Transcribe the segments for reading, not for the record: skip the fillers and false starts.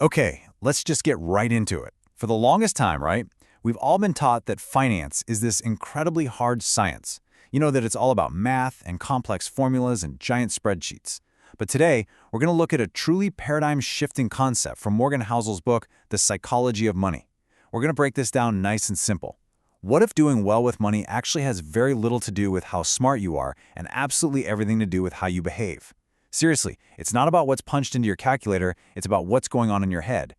Okay, let's just get right into it. For the longest time, right, we've all been taught that finance is this incredibly hard science. You know, that it's all about math and complex formulas and giant spreadsheets. But today, we're going to look at a truly paradigm-shifting concept from Morgan Housel's book, The Psychology of Money. We're going to break this down nice and simple. What if doing well with money actually has very little to do with how smart you are and absolutely everything to do with how you behave? Seriously, it's not about what's punched into your calculator, it's about what's going on in your head.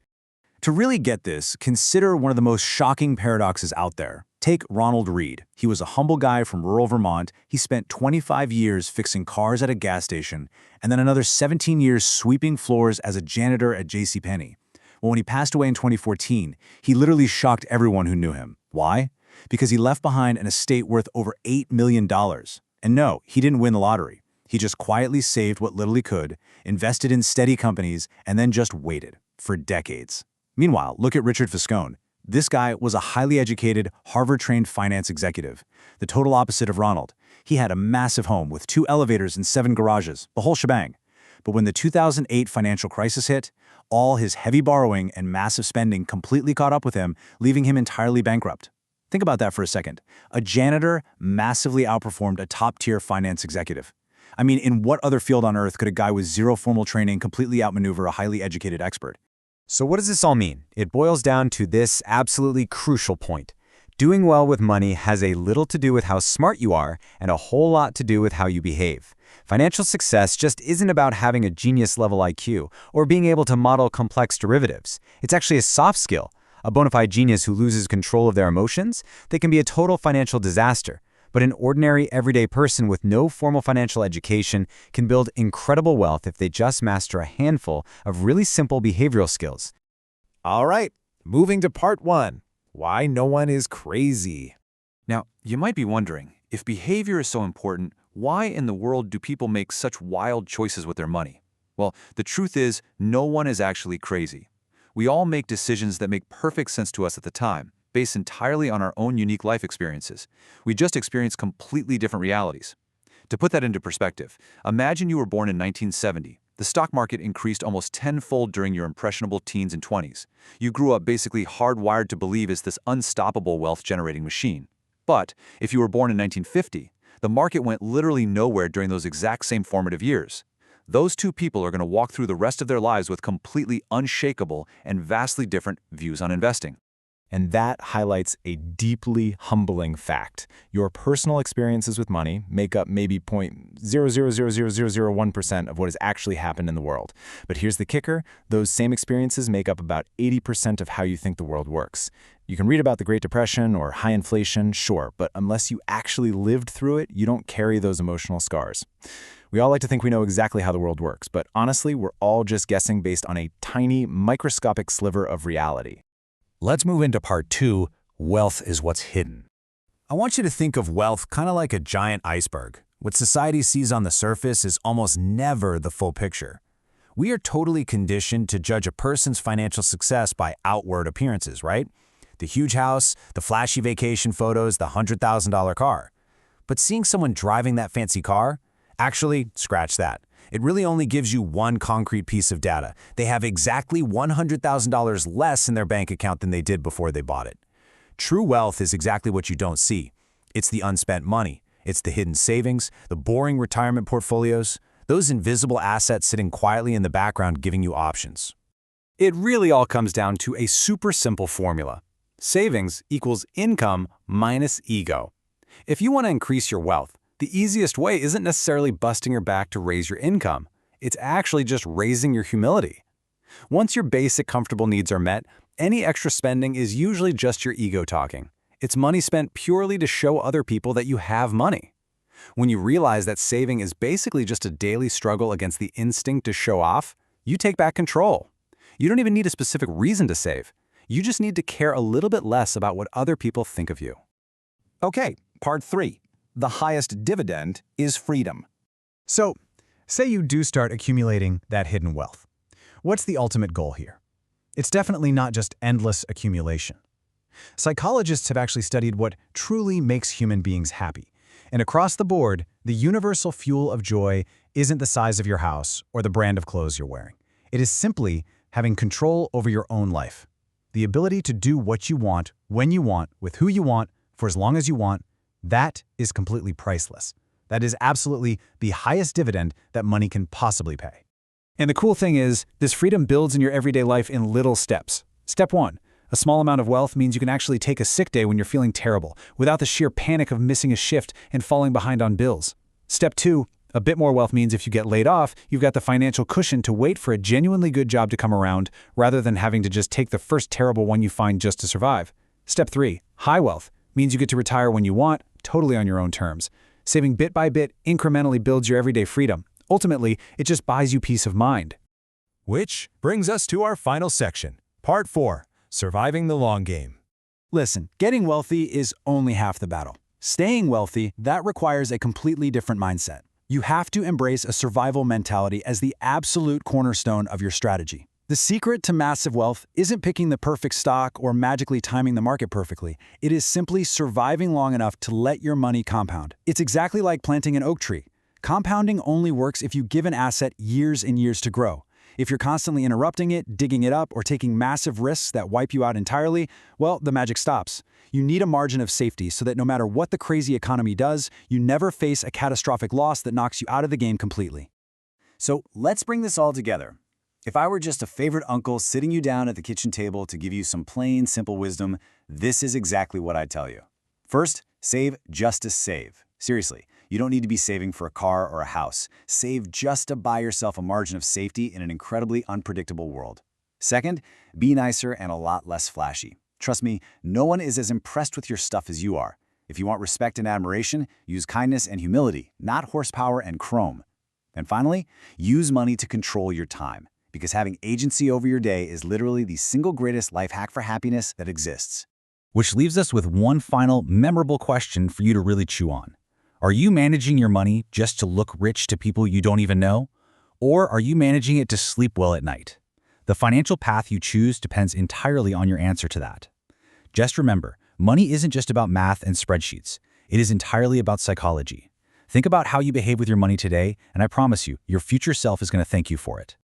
To really get this, consider one of the most shocking paradoxes out there. Take Ronald Read. He was a humble guy from rural Vermont. He spent 25 years fixing cars at a gas station, and then another 17 years sweeping floors as a janitor at JCPenney. Well, when he passed away in 2014, he literally shocked everyone who knew him. Why? Because he left behind an estate worth over $8 million. And no, he didn't win the lottery. He just quietly saved what little he could, invested in steady companies, and then just waited for decades. Meanwhile, look at Richard Fiscone. This guy was a highly educated, Harvard-trained finance executive, the total opposite of Ronald. He had a massive home with 2 elevators and 7 garages, the whole shebang. But when the 2008 financial crisis hit, all his heavy borrowing and massive spending completely caught up with him, leaving him entirely bankrupt. Think about that for a second. A janitor massively outperformed a top-tier finance executive. I mean, in what other field on earth could a guy with zero formal training completely outmaneuver a highly educated expert? So what does this all mean? It boils down to this absolutely crucial point. Doing well with money has a little to do with how smart you are and a whole lot to do with how you behave. Financial success just isn't about having a genius-level IQ or being able to model complex derivatives. It's actually a soft skill. A bona fide genius who loses control of their emotions, they can be a total financial disaster. But an ordinary, everyday person with no formal financial education can build incredible wealth if they just master a handful of really simple behavioral skills. All right, moving to part 1. Why no one is crazy. Now, you might be wondering, if behavior is so important, why in the world do people make such wild choices with their money? Well, the truth is, no one is actually crazy. We all make decisions that make perfect sense to us at the time, based entirely on our own unique life experiences. We just experience completely different realities. To put that into perspective, imagine you were born in 1970. The stock market increased almost tenfold during your impressionable teens and 20s. You grew up basically hardwired to believe it's this unstoppable wealth-generating machine. But if you were born in 1950, the market went literally nowhere during those exact same formative years. Those two people are going to walk through the rest of their lives with completely unshakable and vastly different views on investing. And that highlights a deeply humbling fact. Your personal experiences with money make up maybe 0.0000001% of what has actually happened in the world. But here's the kicker. Those same experiences make up about 80% of how you think the world works. You can read about the Great Depression or high inflation, sure, but unless you actually lived through it, you don't carry those emotional scars. We all like to think we know exactly how the world works, but honestly, we're all just guessing based on a tiny, microscopic sliver of reality. Let's move into part 2, wealth is what's hidden. I want you to think of wealth kind of like a giant iceberg. What society sees on the surface is almost never the full picture. We are totally conditioned to judge a person's financial success by outward appearances, right? The huge house, the flashy vacation photos, the $100,000 car. But seeing someone driving that fancy car? Actually, scratch that. It really only gives you one concrete piece of data. They have exactly $100,000 less in their bank account than they did before they bought it. True wealth is exactly what you don't see. It's the unspent money. It's the hidden savings, the boring retirement portfolios, those invisible assets sitting quietly in the background giving you options. It really all comes down to a super simple formula. Savings equals income minus ego. If you want to increase your wealth, the easiest way isn't necessarily busting your back to raise your income. It's actually just raising your humility. Once your basic comfortable needs are met, any extra spending is usually just your ego talking. It's money spent purely to show other people that you have money. When you realize that saving is basically just a daily struggle against the instinct to show off, you take back control. You don't even need a specific reason to save. You just need to care a little bit less about what other people think of you. Okay, part 3. The highest dividend is freedom. So, say you do start accumulating that hidden wealth. What's the ultimate goal here? It's definitely not just endless accumulation. Psychologists have actually studied what truly makes human beings happy. And across the board, the universal fuel of joy isn't the size of your house or the brand of clothes you're wearing. It is simply having control over your own life. The ability to do what you want, when you want, with who you want, for as long as you want, that is completely priceless. That is absolutely the highest dividend that money can possibly pay. And the cool thing is, this freedom builds in your everyday life in little steps. Step 1. A small amount of wealth means you can actually take a sick day when you're feeling terrible, without the sheer panic of missing a shift and falling behind on bills. Step 2. A bit more wealth means if you get laid off, you've got the financial cushion to wait for a genuinely good job to come around, rather than having to just take the first terrible one you find just to survive. Step 3. High wealth means you get to retire when you want, totally on your own terms. Saving bit by bit incrementally builds your everyday freedom. Ultimately, it just buys you peace of mind. Which brings us to our final section, Part 4, Surviving the Long Game. Listen, getting wealthy is only half the battle. Staying wealthy, that requires a completely different mindset. You have to embrace a survival mentality as the absolute cornerstone of your strategy. The secret to massive wealth isn't picking the perfect stock or magically timing the market perfectly. It is simply surviving long enough to let your money compound. It's exactly like planting an oak tree. Compounding only works if you give an asset years and years to grow. If you're constantly interrupting it, digging it up, or taking massive risks that wipe you out entirely, well, the magic stops. You need a margin of safety so that no matter what the crazy economy does, you never face a catastrophic loss that knocks you out of the game completely. So let's bring this all together. If I were just a favorite uncle sitting you down at the kitchen table to give you some plain, simple wisdom, this is exactly what I'd tell you. First, save just to save. Seriously, you don't need to be saving for a car or a house. Save just to buy yourself a margin of safety in an incredibly unpredictable world. Second, be nicer and a lot less flashy. Trust me, no one is as impressed with your stuff as you are. If you want respect and admiration, use kindness and humility, not horsepower and chrome. And finally, use money to control your time, because having agency over your day is literally the single greatest life hack for happiness that exists. Which leaves us with one final memorable question for you to really chew on. Are you managing your money just to look rich to people you don't even know? Or are you managing it to sleep well at night? The financial path you choose depends entirely on your answer to that. Just remember, money isn't just about math and spreadsheets. It is entirely about psychology. Think about how you behave with your money today, and I promise you, your future self is going to thank you for it.